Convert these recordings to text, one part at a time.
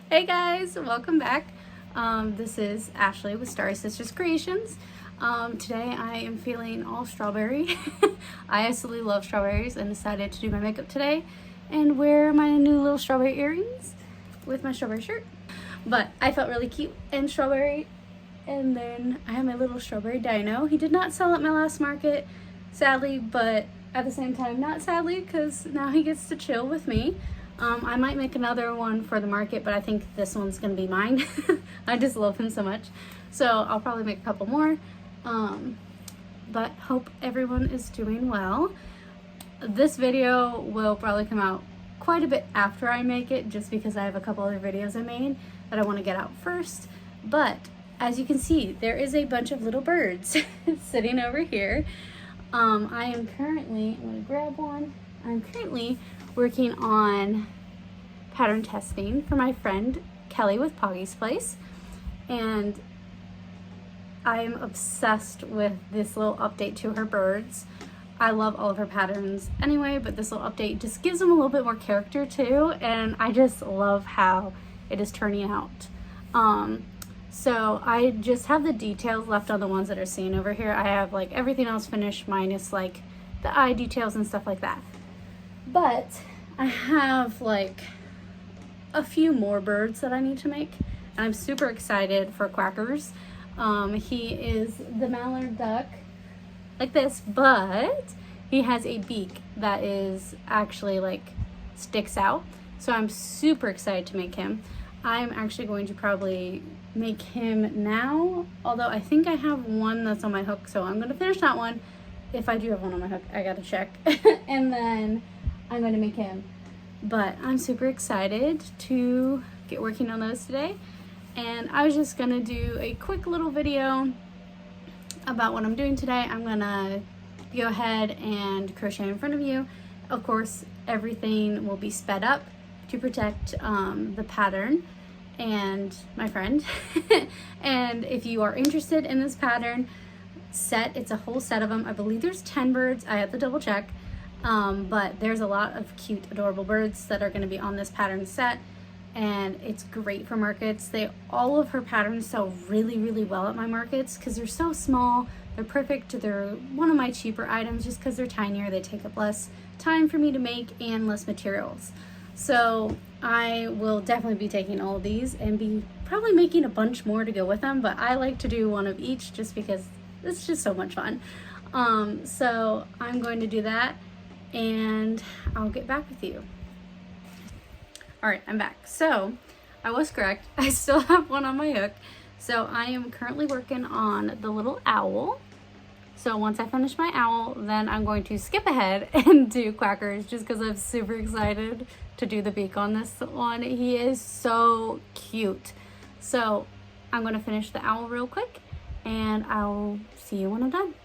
Hey guys, welcome back. This is Ashley with Starry Sisters Creations. Today I am feeling all strawberry. I absolutely love strawberries and decided to do my makeup today and wear my new little strawberry earrings with my strawberry shirt. But I felt really cute and strawberry. And then I have my little strawberry dino. He did not sell at my last market, sadly, but at the same time not sadly, because now he gets to chill with me. I might make another one for the market, but I think this one's gonna be mine. I just love him so much. So I'll probably make a couple more. But hope everyone is doing well. This video will probably come out quite a bit after I make it, just because I have a couple other videos I made that I want to get out first. But as you can see, there is a bunch of little birds sitting over here. I'm gonna grab one. I'm currently working on pattern testing for my friend Kelly with Poggy's Place, and I'm obsessed with this little update to her birds. I love all of her patterns anyway, but this little update just gives them a little bit more character too, and I just love how it is turning out. So I just have the details left on the ones that are seen over here. I have like everything else finished minus like the eye details and stuff like that. But I have like a few more birds that I need to make, and I'm super excited for Quackers. He is the mallard duck like this, but he has a beak that is actually like sticks out. So I'm super excited to make him. I'm actually going to probably make him now, although I think I have one that's on my hook, so I'm going to finish that one. If I do have one on my hook, I gotta check. And then I'm going to make him. But I'm super excited to get working on those today. And I was just going to do a quick little video about what I'm doing today. I'm going to go ahead and crochet in front of you. Of course, everything will be sped up to protect the pattern and my friend. And if you are interested in this pattern set, it's a whole set of them. I believe there's 10 birds. I have to double check. But there's a lot of cute, adorable birds that are going to be on this pattern set, and it's great for markets. All of her patterns sell really, really well at my markets because they're so small. They're perfect. They're one of my cheaper items just because they're tinier. They take up less time for me to make and less materials. So I will definitely be taking all of these and be probably making a bunch more to go with them, but I like to do one of each just because it's just so much fun. So I'm going to do that, and I'll get back with you. All right, I'm back. So I was correct. I still have one on my hook. So I am currently working on the little owl. So once I finish my owl, then I'm going to skip ahead and do Quackers just because I'm super excited to do the beak on this one. He is so cute. So I'm going to finish the owl real quick, and I'll see you when I'm done.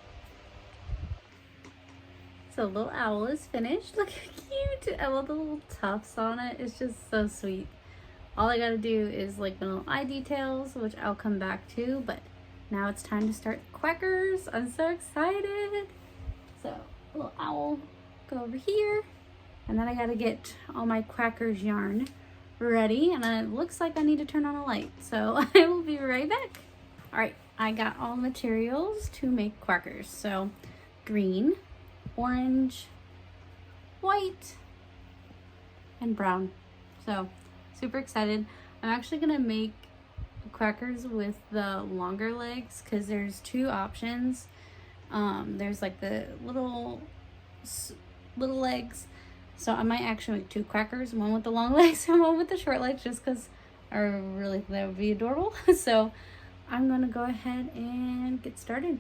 So the little owl is finished. Look how cute. I love the little tufts on it. It's just so sweet. All I gotta do is like the little eye details, which I'll come back to, but now it's time to start Quackers. I'm so excited. So little owl, go over here, and then I gotta get all my Quackers yarn ready, and it looks like I need to turn on a light, so I will be right back. All right, I got all the materials to make Quackers. So green, orange, white, and brown. So super excited. I'm actually gonna make Quackers with the longer legs because there's two options. There's like the little legs, so I might actually make two Quackers, one with the long legs and one with the short legs, just because I really think that would be adorable. So I'm gonna go ahead and get started.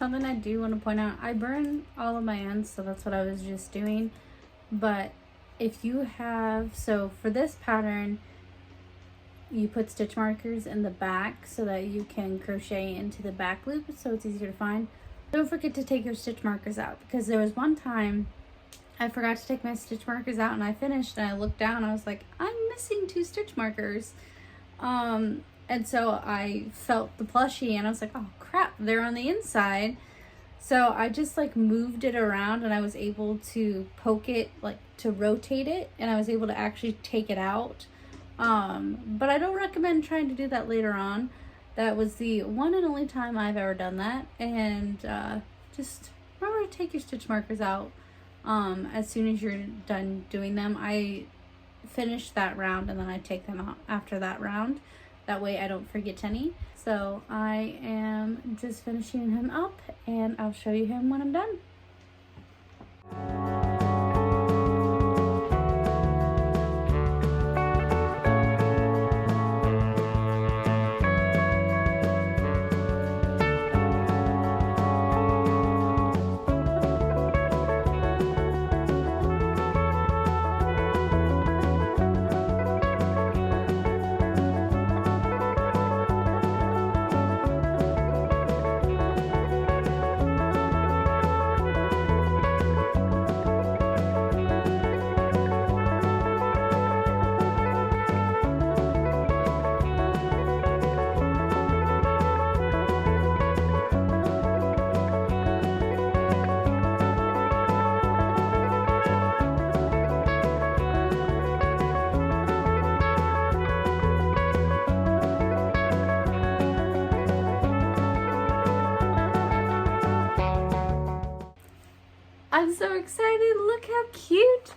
Something I do want to point out, I burn all of my ends, so that's what I was just doing. But if you have, so for this pattern, you put stitch markers in the back so that you can crochet into the back loop so it's easier to find. Don't forget to take your stitch markers out, because there was one time I forgot to take my stitch markers out and I finished and I looked down, I was like, I'm missing 2 stitch markers. And so I felt the plushie and I was like, oh crap, they're on the inside. So I just like moved it around and I was able to poke it, like to rotate it, and I was able to actually take it out. But I don't recommend trying to do that later on. That was the one and only time I've ever done that. And just remember to take your stitch markers out as soon as you're done doing them. I finish that round and then I take them out after that round. That way I don't forget any. So I am just finishing him up and I'll show you him when I'm done. I'm so excited. Look how cute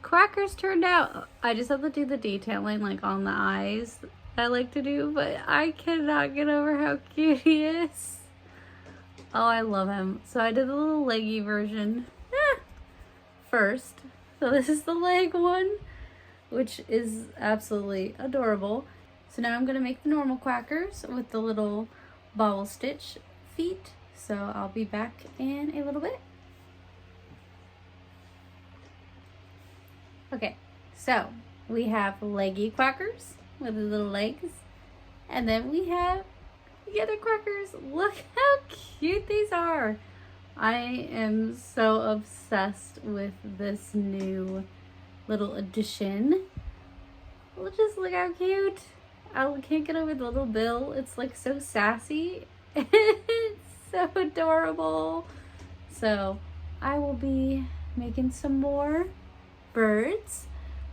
Quackers turned out. I just have to do the detailing like on the eyes I like to do, but I cannot get over how cute he is. Oh, I love him. So I did the little leggy version first. So this is the leg one, which is absolutely adorable. So now I'm going to make the normal Quackers with the little bobble stitch feet. So I'll be back in a little bit. Okay, so we have leggy Quackers with the little legs, and then we have the other Quackers. Look how cute these are. I am so obsessed with this new little addition. Just look how cute. I can't get over the little bill. It's like so sassy. It's so adorable. So I will be making some more birds.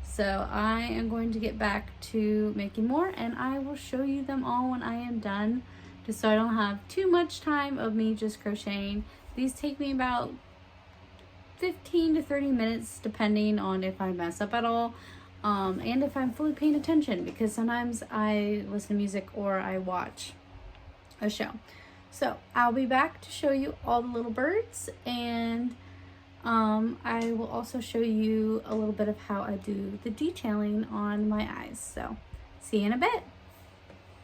So I am going to get back to making more and I will show you them all when I am done, just so I don't have too much time of me just crocheting. These take me about 15 to 30 minutes depending on if I mess up at all and if I'm fully paying attention, because sometimes I listen to music or I watch a show. So I'll be back to show you all the little birds, and I will also show you a little bit of how I do the detailing on my eyes. So see you in a bit.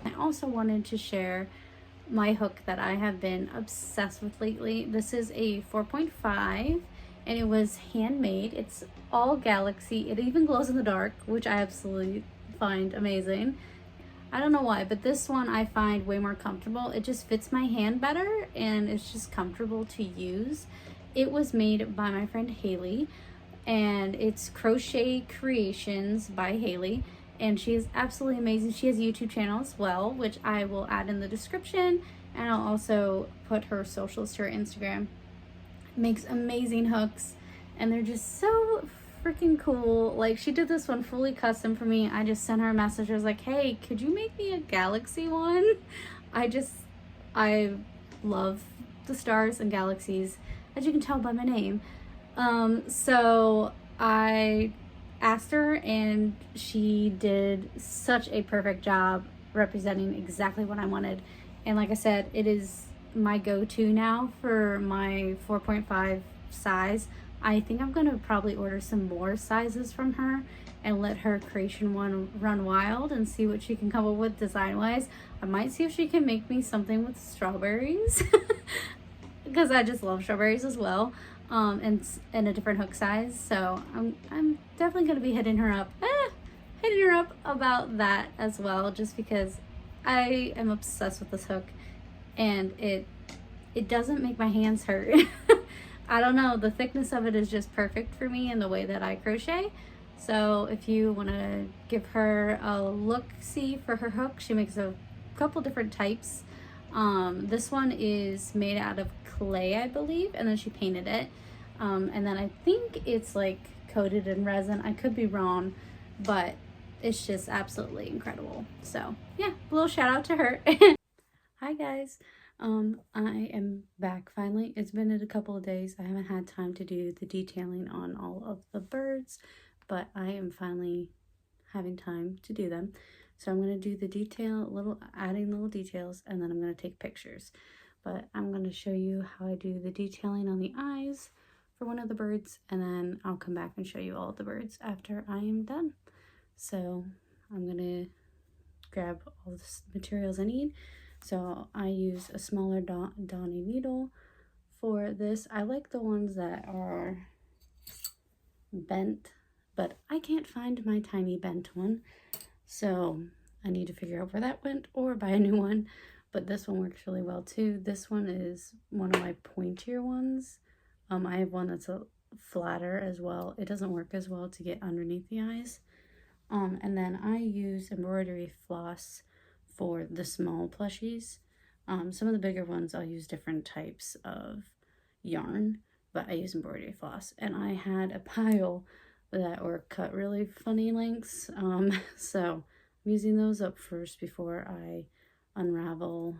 I also wanted to share my hook that I have been obsessed with lately. This is a 4.5 and it was handmade. It's all galaxy. It even glows in the dark, which I absolutely find amazing. I don't know why, but this one I find way more comfortable. It just fits my hand better and it's just comfortable to use. It was made by my friend Haley, and it's Crochet Creations by Haley, and she is absolutely amazing. She has a YouTube channel as well, which I will add in the description, and I'll also put her socials to her Instagram. Makes amazing hooks, and they're just so freaking cool. Like, she did this one fully custom for me. I just sent her a message. I was like, hey, could you make me a galaxy one? I love the stars and galaxies, as you can tell by my name. So I asked her and she did such a perfect job representing exactly what I wanted. And like I said, it is my go-to now for my 4.5 size. I think I'm gonna probably order some more sizes from her and let her creation one run wild and see what she can come up with design-wise. I might see if she can make me something with strawberries. because I just love strawberries as well, and in a different hook size. So I'm definitely gonna be hitting her up about that as well, just because I am obsessed with this hook, and it doesn't make my hands hurt. I don't know, the thickness of it is just perfect for me and the way that I crochet. So if you want to give her a look-see for her hook, she makes a couple different types. This one is made out of clay, I believe, and then she painted it. And then I think it's like coated in resin. I could be wrong, but it's just absolutely incredible. So yeah, a little shout out to her. Hi guys. I am back finally. It's been a couple of days. I haven't had time to do the detailing on all of the birds, but I am finally having time to do them. So I'm going to do the adding little details, and then I'm going to take pictures. But I'm going to show you how I do the detailing on the eyes for one of the birds, and then I'll come back and show you all of the birds after I am done. So I'm going to grab all the materials I need. So I use a smaller Donny needle for this. I like the ones that are bent, but I can't find my tiny bent one. So I need to figure out where that went or buy a new one. But this one works really well too. This one is one of my pointier ones. I have one that's a flatter as well. It doesn't work as well to get underneath the eyes. And then I use embroidery floss for the small plushies. Some of the bigger ones I'll use different types of yarn, but I use embroidery floss. And I had a pile that were cut really funny lengths, so I'm using those up first before I unravel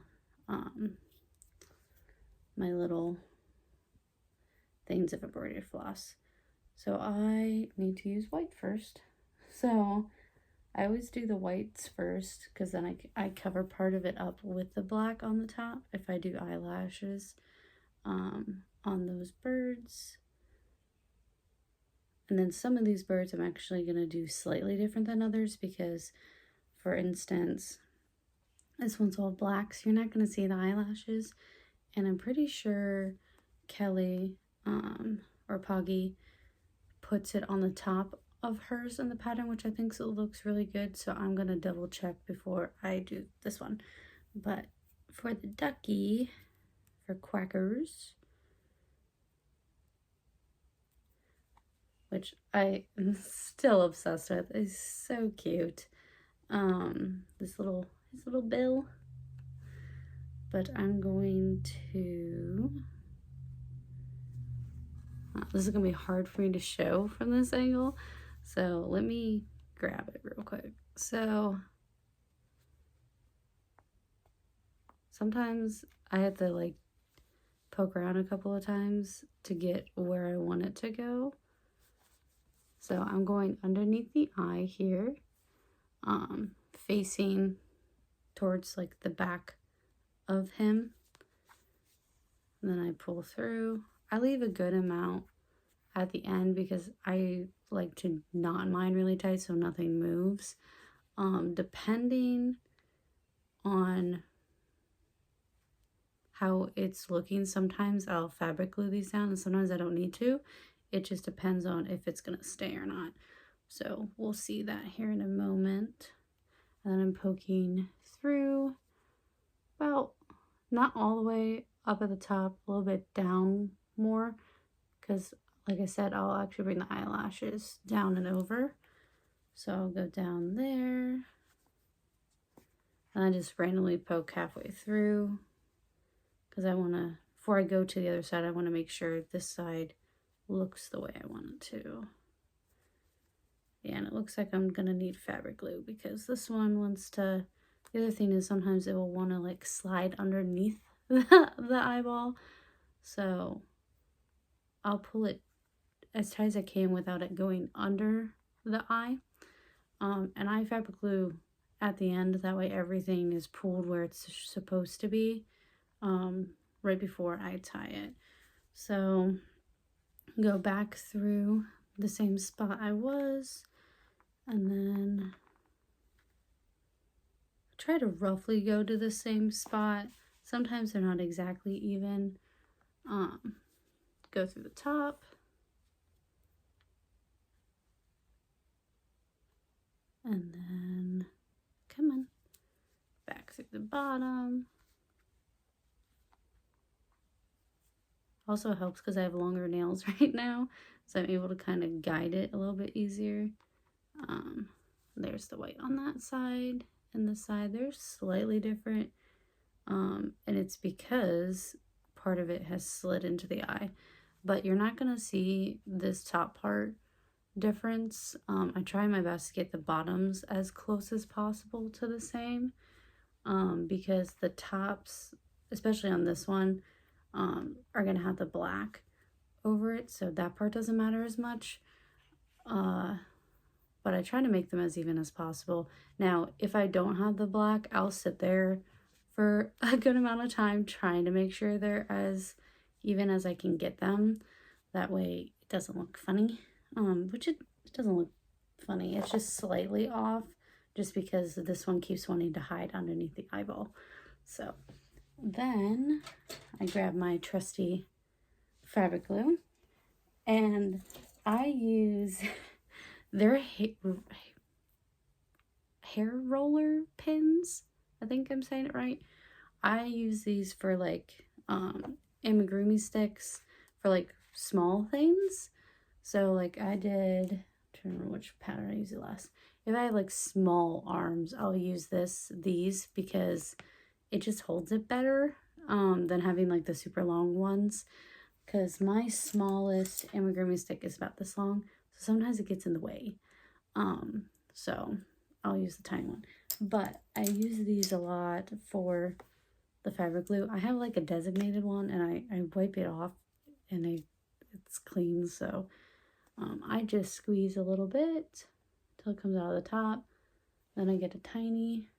my little things of embroidery floss. So I need to use white first. So I always do the whites first, because then I cover part of it up with the black on the top if I do eyelashes on those birds. And then some of these birds I'm actually going to do slightly different than others, because, for instance, this one's all black, so you're not going to see the eyelashes. And I'm pretty sure Kelly or Poggy puts it on the top of hers in the pattern, which I think looks really good. So I'm going to double check before I do this one. But for the ducky, for Quackers, which I am still obsessed with, is so cute. His little bill. But I'm going to, this is gonna be hard for me to show from this angle, so let me grab it real quick. So sometimes I have to like poke around a couple of times to get where I want it to go. So I'm going underneath the eye here, facing towards like the back of him. And then I pull through. I leave a good amount at the end because I like to knot mine really tight so nothing moves. Depending on how it's looking, sometimes I'll fabric glue these down and sometimes I don't need to. It just depends on if it's gonna stay or not. So we'll see that here in a moment. And then I'm poking through about, not all the way up at the top, a little bit down more, because like I said, I'll actually bring the eyelashes down and over. So I'll go down there, and I just randomly poke halfway through, because I want to, before I go to the other side, I want to make sure this side looks the way I want it to. Yeah, and it looks like I'm gonna need fabric glue, because this one wants to, the other thing is sometimes it will want to like slide underneath the eyeball, so I'll pull it as tight as I can without it going under the eye. And I fabric glue at the end, that way everything is pulled where it's supposed to be, right before I tie it. So go back through the same spot I was, and then try to roughly go to the same spot. Sometimes they're not exactly even, go through the top. And then, come on, back through the bottom. Also helps because I have longer nails right now, so I'm able to kind of guide it a little bit easier. There's the white on that side, and this side they're slightly different, and it's because part of it has slid into the eye, but you're not gonna see this top part difference. I try my best to get the bottoms as close as possible to the same, because the tops, especially on this one, are gonna have the black over it, so that part doesn't matter as much. But I try to make them as even as possible. Now, if I don't have the black, I'll sit there for a good amount of time trying to make sure they're as even as I can get them. That way it doesn't look funny, which it doesn't look funny. It's just slightly off just because this one keeps wanting to hide underneath the eyeball. So then I grab my trusty fabric glue, and I use their hair roller pins. I think I'm saying it right. I use these for like amigurumi sticks for like small things. So like I did, I'm trying to remember which pattern I used it last. If I have like small arms, I'll use these because it just holds it better than having like the super long ones. Because my smallest amigurumi stick is about this long, so sometimes it gets in the way. So I'll use the tiny one. But I use these a lot for the fabric glue. I have like a designated one, and I wipe it off, and it's clean. So I just squeeze a little bit till it comes out of the top. Then I get a tiny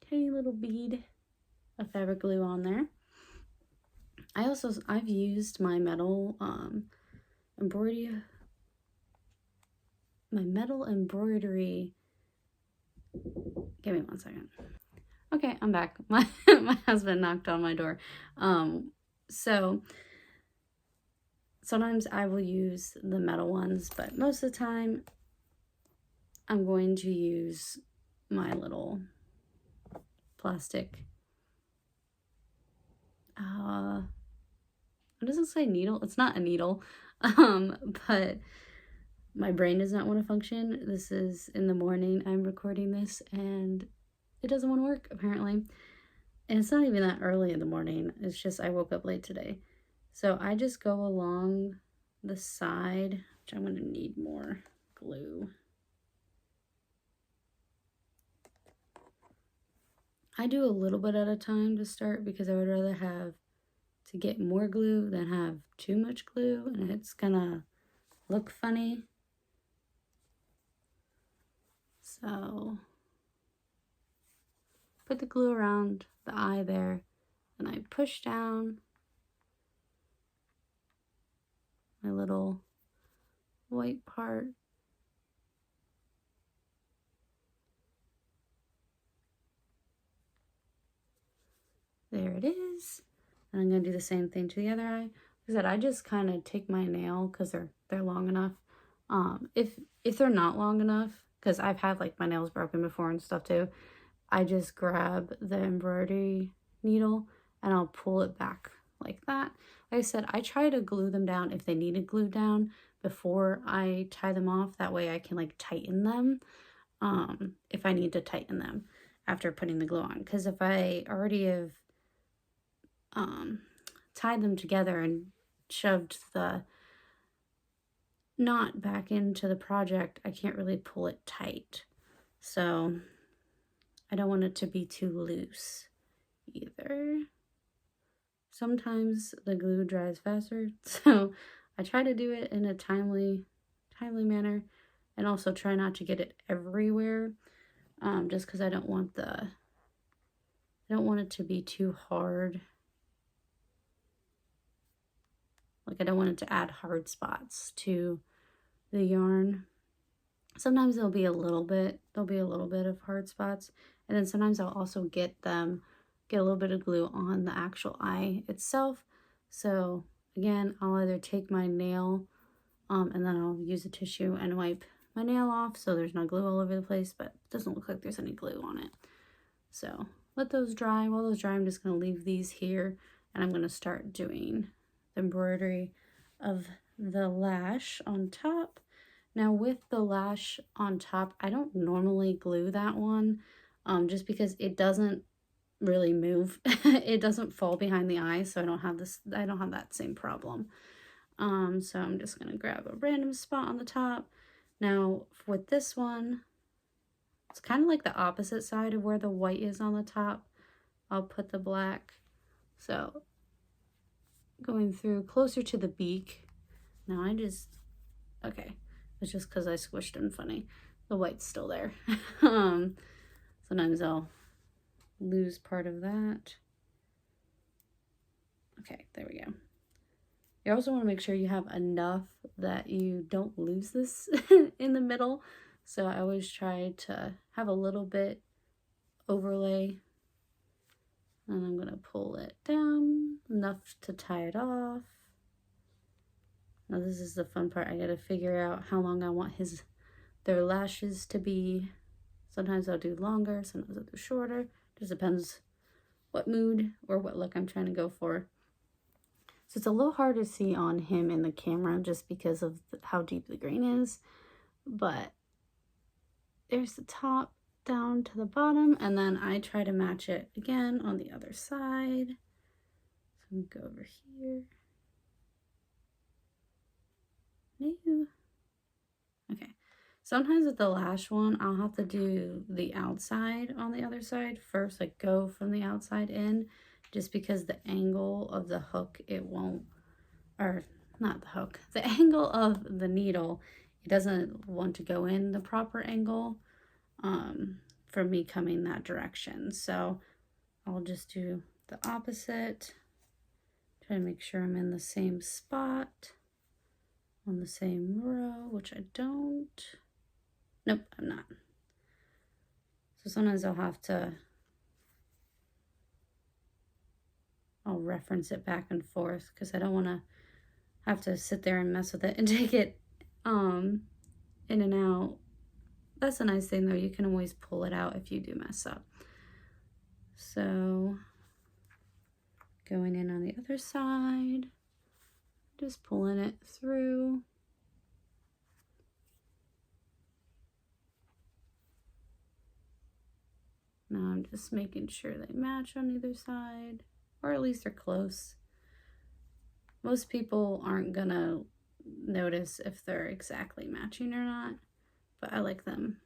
little bead of fabric glue on there. I've used my metal embroidery. Give me 1 second. Okay, I'm back. My husband knocked on my door. So sometimes I will use the metal ones, but most of the time I'm going to use my little plastic. What does it say? Needle? It's not a needle. But my brain does not want to function. This is in the morning. I'm recording this and it doesn't want to work apparently. And it's not even that early in the morning. It's just I woke up late today. So I just go along the side, which I'm going to need more glue. I do a little bit at a time to start because I would rather have to get more glue than have too much glue, and it's gonna look funny. So put the glue around the eye there, and I push down my little white part. There it is. And I'm going to do the same thing to the other eye. Like I said, I just kind of take my nail because they're long enough. If they're not long enough, because I've had like my nails broken before and stuff too, I just grab the embroidery needle and I'll pull it back like that. Like I said, I try to glue them down if they needed glued down before I tie them off. That way I can like tighten them if I need to tighten them after putting the glue on. Because if I already have tied them together and shoved the knot back into the project, I can't really pull it tight. So I don't want it to be too loose either. Sometimes the glue dries faster, so I try to do it in a timely manner, and also try not to get it everywhere, just because I don't want it to be too hard. Like I don't want it to add hard spots to the yarn. Sometimes there'll be a little bit of hard spots, and then sometimes I'll also get them get a little bit of glue on the actual eye itself. So again, I'll either take my nail and then I'll use a tissue and wipe my nail off so there's no glue all over the place, but it doesn't look like there's any glue on it. So let those dry. While those dry, I'm just going to leave these here, and I'm going to start doing the embroidery of the lash on top. Now with the lash on top, I don't normally glue that one just because it doesn't really move. It doesn't fall behind the eye, so I don't have that same problem. So I'm just going to grab a random spot on the top. Now with this one, it's kind of like the opposite side of where the white is on the top. I'll put the black. So going through closer to the beak. Now okay. It's just because I squished them funny. The white's still there. Sometimes I'll lose part of that. Okay, there we go. You also want to make sure you have enough that you don't lose this in the middle. So I always try to have a little bit overlay. And I'm going to pull it down enough to tie it off. Now this is the fun part. I got to figure out how long I want their lashes to be. Sometimes I'll do longer, sometimes I'll do shorter. Just depends what mood or what look I'm trying to go for. So it's a little hard to see on him in the camera just because of how deep the green is. But there's the top down to the bottom, and then I try to match it again on the other side. So I'm gonna go over here. No. Okay. Sometimes with the lash one, I'll have to do the outside on the other side first, like go from the outside in, just because the angle of the hook, it won't, or not the hook, the angle of the needle, it doesn't want to go in the proper angle for me coming that direction. So I'll just do the opposite, try to make sure I'm in the same spot on the same row, which I don't. Nope, I'm not. So sometimes I'll reference it back and forth because I don't want to have to sit there and mess with it and take it in and out. That's a nice thing though, you can always pull it out if you do mess up. So going in on the other side, just pulling it through. Now I'm just making sure they match on either side, or at least they're close. Most people aren't gonna notice if they're exactly matching or not, but I like them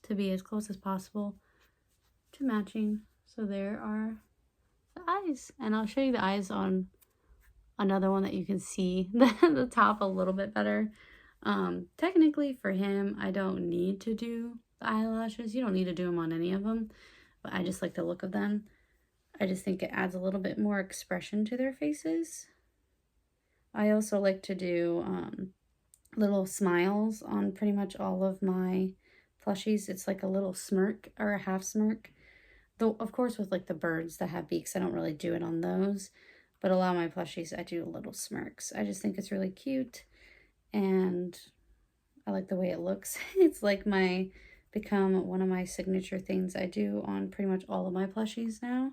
to be as close as possible to matching. So there are the eyes, and I'll show you the eyes on another one that you can see the top a little bit better. Technically for him, I don't need to do the eyelashes. You don't need to do them on any of them, but I just like the look of them. I just think it adds a little bit more expression to their faces. I also like to do little smiles on pretty much all of my plushies. It's like a little smirk or a half smirk. Though, of course, with like the birds that have beaks, I don't really do it on those. But a lot of my plushies, I do little smirks. I just think it's really cute. And I like the way it looks. It's like become one of my signature things I do on pretty much all of my plushies now.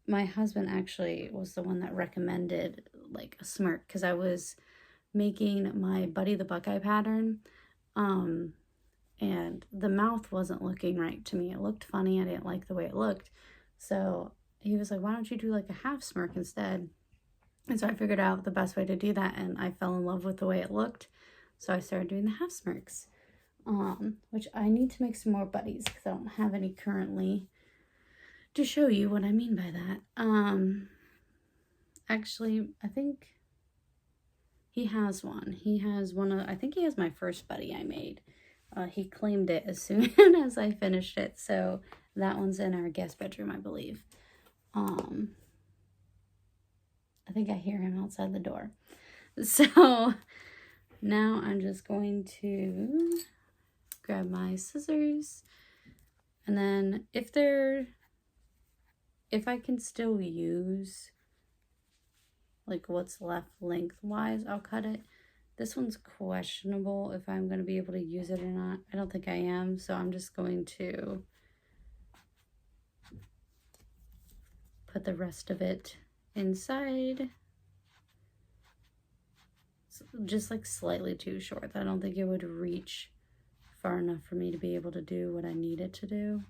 My husband actually was the one that recommended like a smirk because I was making my Buddy the Buckeye pattern and the mouth wasn't looking right to me. It looked funny. I didn't like the way it looked. So he was like, why don't you do like a half smirk instead? And so I figured out the best way to do that, and I fell in love with the way it looked. So I started doing the half smirks, which I need to make some more buddies because I don't have any currently to show you what I mean by that. Actually, I think he has one. He has I think he has my first buddy I made. He claimed it as soon as I finished it. So that one's in our guest bedroom, I believe. I think I hear him outside the door. So now I'm just going to grab my scissors. And then if if I can still use like what's left lengthwise, I'll cut it. This one's questionable if I'm going to be able to use it or not. I don't think I am, so I'm just going to put the rest of it inside. It's just like slightly too short. I don't think it would reach far enough for me to be able to do what I need it to do.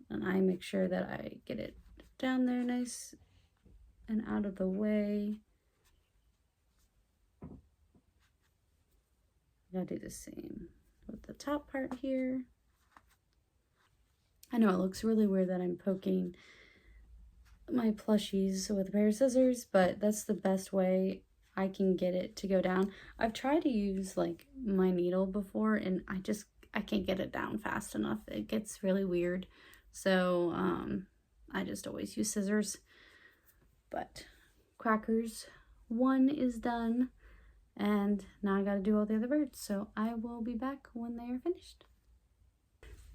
And I make sure that I get it down there nice and out of the way. I gotta do the same with the top part here. I know it looks really weird that I'm poking my plushies with a pair of scissors, but that's the best way I can get it to go down. I've tried to use like my needle before and I can't get it down fast enough. It gets really weird. So I just always use scissors. But Quackers 1 is done, and now I gotta do all the other birds. So I will be back when they are finished.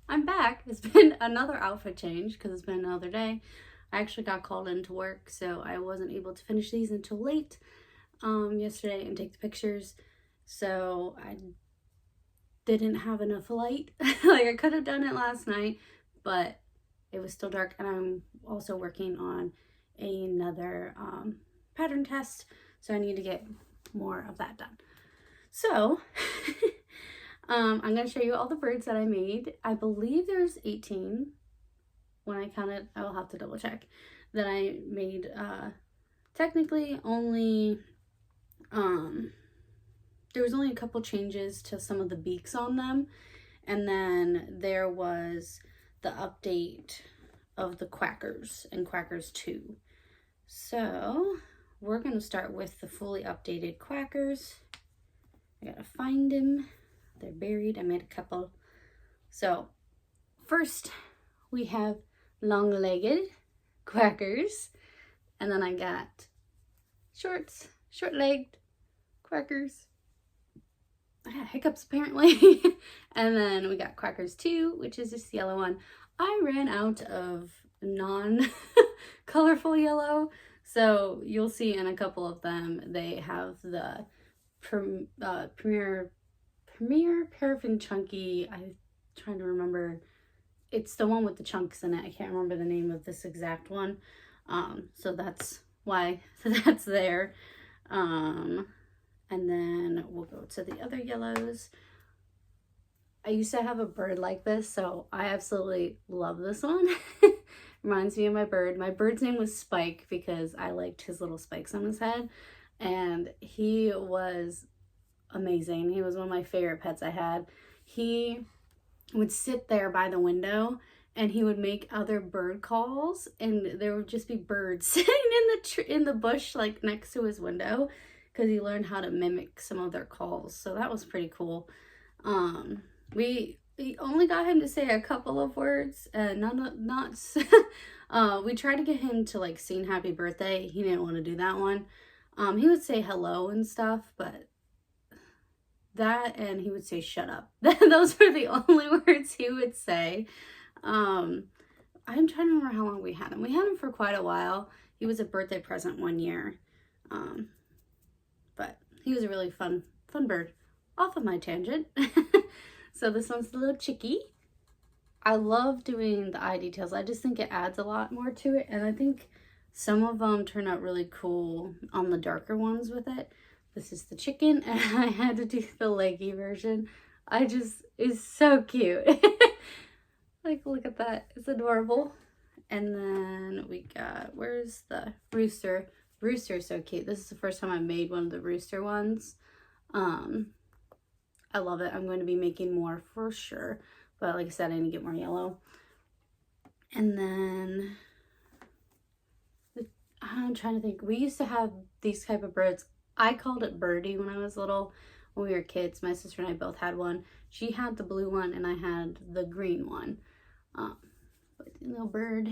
I'm back. It's been another outfit change because it's been another day. I actually got called into work, so I wasn't able to finish these until late yesterday and take the pictures. So I didn't have enough light. Like I could have done it last night, but it was still dark, and I'm also working on another pattern test, so I need to get more of that done. So I'm going to show you all the birds that I made. I believe there's 18. When I counted, I will have to double check that I made. Technically only there was only a couple changes to some of the beaks on them, and then there was the update of the Quackers and Quackers 2. So we're going to start with the fully updated Quackers. I gotta find them. They're buried. I made a couple. So first we have long-legged Quackers, and then I got short-legged Quackers. I had hiccups apparently. And then we got Quackers 2, which is this yellow one. I ran out of non-colorful yellow, so you'll see in a couple of them they have the Premier Paraffin Chunky. I'm trying to remember. It's the one with the chunks in it. I can't remember the name of this exact one. So that's why that's there. And then we'll go to the other yellows. I used to have a bird like this, so I absolutely love this one. Reminds me of my bird. My bird's name was Spike because I liked his little spikes on his head. And he was amazing. He was one of my favorite pets I had. He would sit there by the window and he would make other bird calls, and there would just be birds sitting in the bush like next to his window because he learned how to mimic some of their calls. So that was pretty cool. We only got him to say a couple of words, we tried to get him to like sing happy birthday. He didn't want to do that one. He would say hello and stuff, but that, and he would say shut up. Those were the only words he would say. I'm trying to remember how long we had him. We had him for quite a while. He was a birthday present one year. But he was a really fun bird. Off of my tangent. So this one's the little chickie. I love doing the eye details. I just think it adds a lot more to it, and I think some of them turn out really cool on the darker ones with it. This is the chicken, and I had to do the leggy version. It's so cute. Like, look at that. It's adorable. And then we got, where's the rooster? Rooster's so cute. This is the first time I made one of the rooster ones. I love it. I'm going to be making more for sure. But like I said, I need to get more yellow. And then I'm trying to think. We used to have these type of birds. I called it Birdie when I was little. When we were kids, my sister and I both had one. She had the blue one and I had the green one. But little bird.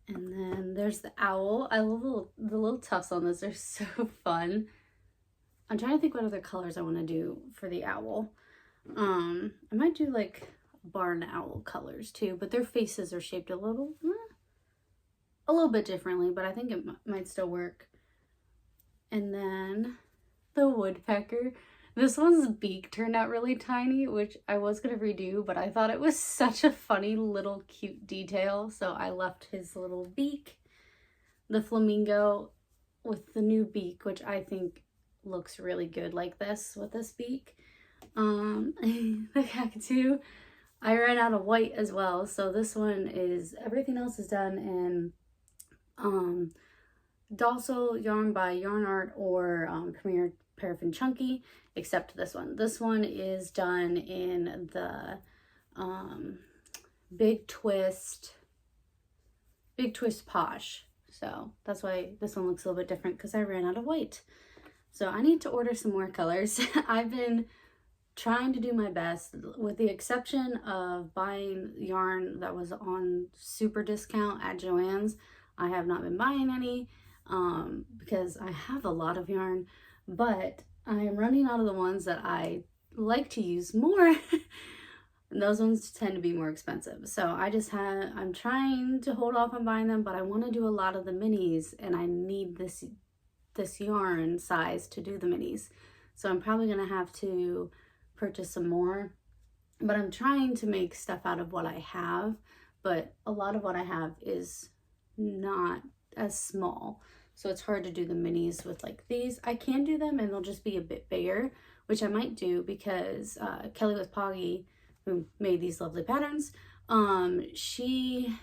And then there's the owl. I love the little tufts on this. They're so fun. I'm trying to think what other colors I want to do for the owl. I might do like barn owl colors too, but their faces are shaped a little bit differently, but I think it might still work. And then the woodpecker. This one's beak turned out really tiny, which I was going to redo, but I thought it was such a funny little cute detail, so I left his little beak. The flamingo with the new beak, which I think looks really good like this with this beak. The cockatoo. I ran out of white as well, so this one is, everything else is done in Docile yarn by Yarn Art or Premier Paraffin Chunky, except this one. This one is done in the Big Twist Posh. So that's why this one looks a little bit different, because I ran out of white. So I need to order some more colors. I've been trying to do my best, with the exception of buying yarn that was on super discount at Joann's. I have not been buying any because I have a lot of yarn, but I am running out of the ones that I like to use more. And those ones tend to be more expensive. So I'm trying to hold off on buying them, but I want to do a lot of the minis, and I need this yarn size to do the minis. So I'm probably going to have to purchase some more, but I'm trying to make stuff out of what I have, but a lot of what I have is not as small, so it's hard to do the minis with like these. I can do them and they'll just be a bit bigger, which I might do, because Kelly with Poggy, who made these lovely patterns, she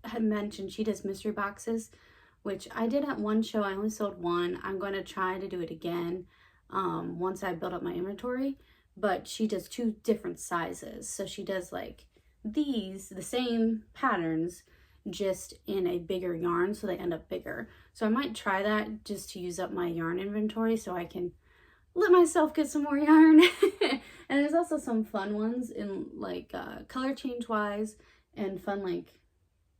had mentioned she does mystery boxes, which I did at one show. I only sold one. I'm going to try to do it again once I build up my inventory, but she does 2 different sizes. So she does like these, the same patterns, just in a bigger yarn, so they end up bigger. So I might try that just to use up my yarn inventory so I can let myself get some more yarn. And there's also some fun ones in like color change wise, and fun like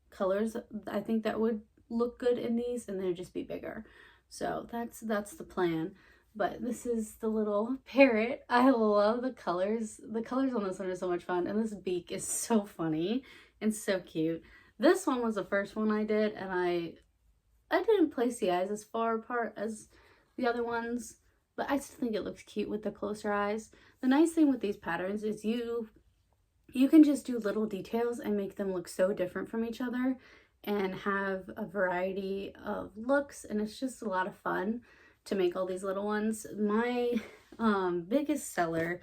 colors I think that would look good in these, and they'd just be bigger. So that's the plan. But this is the little parrot. I love the colors. The colors on this one are so much fun, and this beak is so funny and so cute. This one was the first one I did, and I didn't place the eyes as far apart as the other ones, but I still think it looks cute with the closer eyes. The nice thing with these patterns is you can just do little details and make them look so different from each other and have a variety of looks, and it's just a lot of fun to make all these little ones. My biggest seller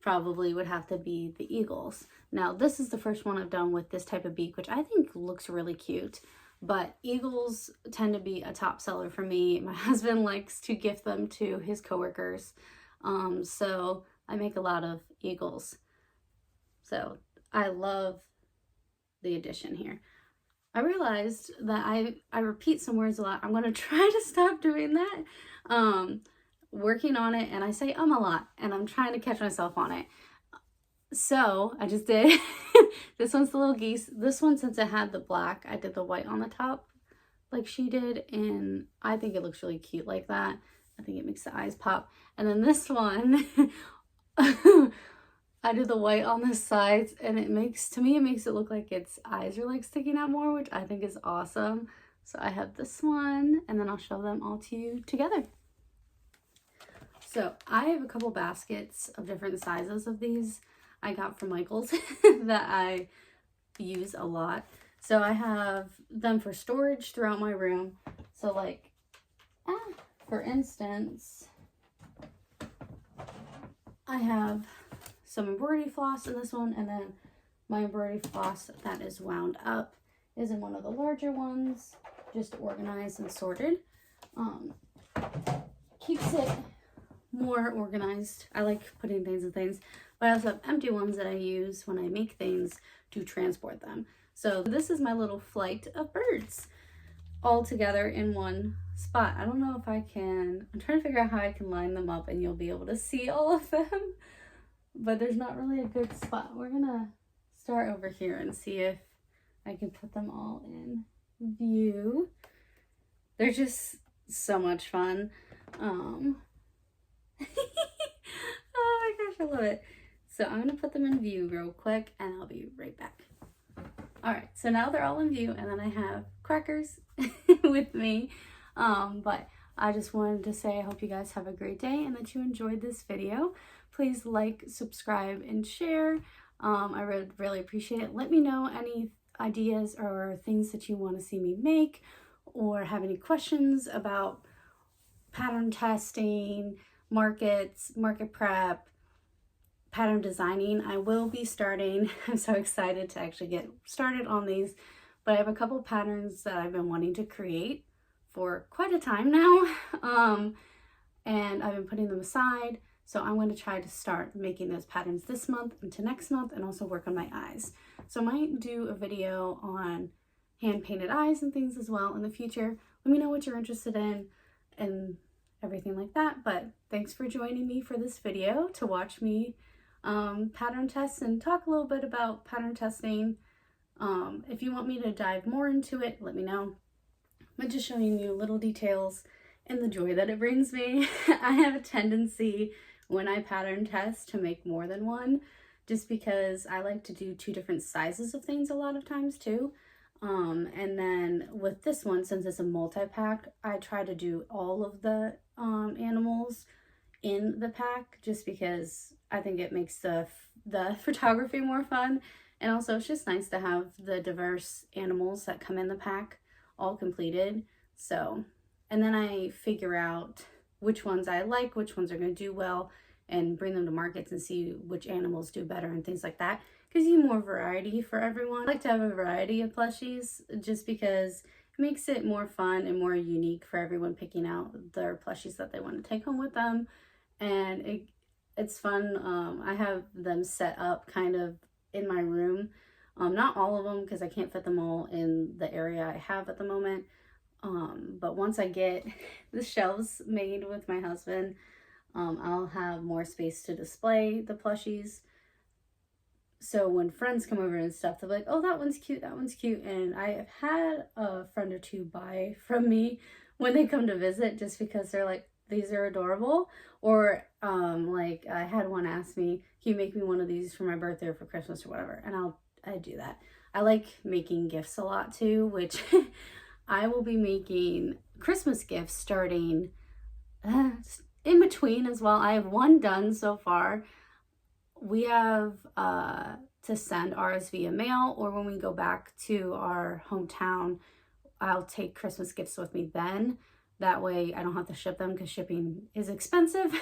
probably would have to be the eagles. Now, this is the first one I've done with this type of beak, which I think looks really cute, but eagles tend to be a top seller for me. My husband likes to gift them to his coworkers, so I make a lot of eagles. So I love the addition here. I realized that I repeat some words a lot. I'm going to try to stop doing that. Working on it, and I say a lot, and I'm trying to catch myself on it. So I just did this one's the little geese. This one, since it had the black, I did the white on the top like she did, and I think it looks really cute like that. I think it makes the eyes pop. And then this one I did the white on the sides, and it makes it look like its eyes are like sticking out more, which I think is awesome. So I have this one, and then I'll show them all to you together. So I have a couple baskets of different sizes of these I got from Michael's that I use a lot. So I have them for storage throughout my room. So like, for instance, I have some embroidery floss in this one, and then my embroidery floss that is wound up is in one of the larger ones, just organized and sorted. Keeps it more organized. I like putting things in things, but I also have empty ones that I use when I make things to transport them. So this is my little flight of birds all together in one spot. I don't know if I can, I'm trying to figure out how I can line them up and you'll be able to see all of them, but there's not really a good spot. We're gonna start over here and see if I can put them all in view. They're just so much fun. Oh my gosh, I love it. So I'm gonna put them in view real quick and I'll be right back. All right, so now they're all in view and then I have crackers with me. But I just wanted to say I hope you guys have a great day and that you enjoyed this video. Please like, subscribe, and share. I would really appreciate it. Let me know any ideas or things that you want to see me make, or have any questions about pattern testing, markets, market prep, pattern designing. I will be starting, I'm so excited to actually get started on these, but I have a couple patterns that I've been wanting to create for quite a time now, and I've been putting them aside. So I'm going to try to start making those patterns this month into next month, and also work on my eyes. So I might do a video on hand painted eyes and things as well in the future. Let me know what you're interested in and everything like that. But thanks for joining me for this video to watch me pattern test and talk a little bit about pattern testing. If you want me to dive more into it, let me know. I'm just showing you little details and the joy that it brings me. I have a tendency when I pattern test to make more than one, just because I like to do 2 different sizes of things a lot of times too. And then with this one, since it's a multi-pack, I try to do all of the animals in the pack, just because I think it makes the photography more fun. And also it's just nice to have the diverse animals that come in the pack all completed. So, and then I figure out which ones I like, which ones are going to do well, and bring them to markets and see which animals do better and things like that. Gives you more variety for everyone. I like to have a variety of plushies just because it makes it more fun and more unique for everyone picking out their plushies that they want to take home with them. And it's fun. I have them set up kind of in my room. Not all of them, because I can't fit them all in the area I have at the moment. But once I get the shelves made with my husband, I'll have more space to display the plushies. So when friends come over and stuff, they're like, oh, that one's cute, that one's cute. And I have had a friend or two buy from me when they come to visit, just because they're like, these are adorable. Or like I had one ask me, can you make me one of these for my birthday or for Christmas or whatever? And I do that. I like making gifts a lot too, which I will be making Christmas gifts starting in between as well. I have one done so far. We have to send ours via mail, or when we go back to our hometown, I'll take Christmas gifts with me then. That way I don't have to ship them, because shipping is expensive.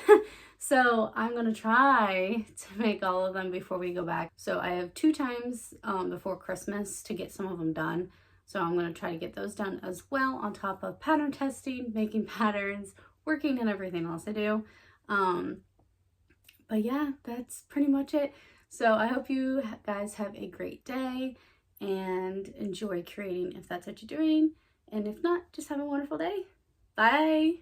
So I'm going to try to make all of them before we go back. So I have 2 times before Christmas to get some of them done. So I'm going to try to get those done as well, on top of pattern testing, making patterns, working, and everything else I do. But yeah, that's pretty much it. So I hope you guys have a great day and enjoy creating if that's what you're doing. And if not, just have a wonderful day. Bye.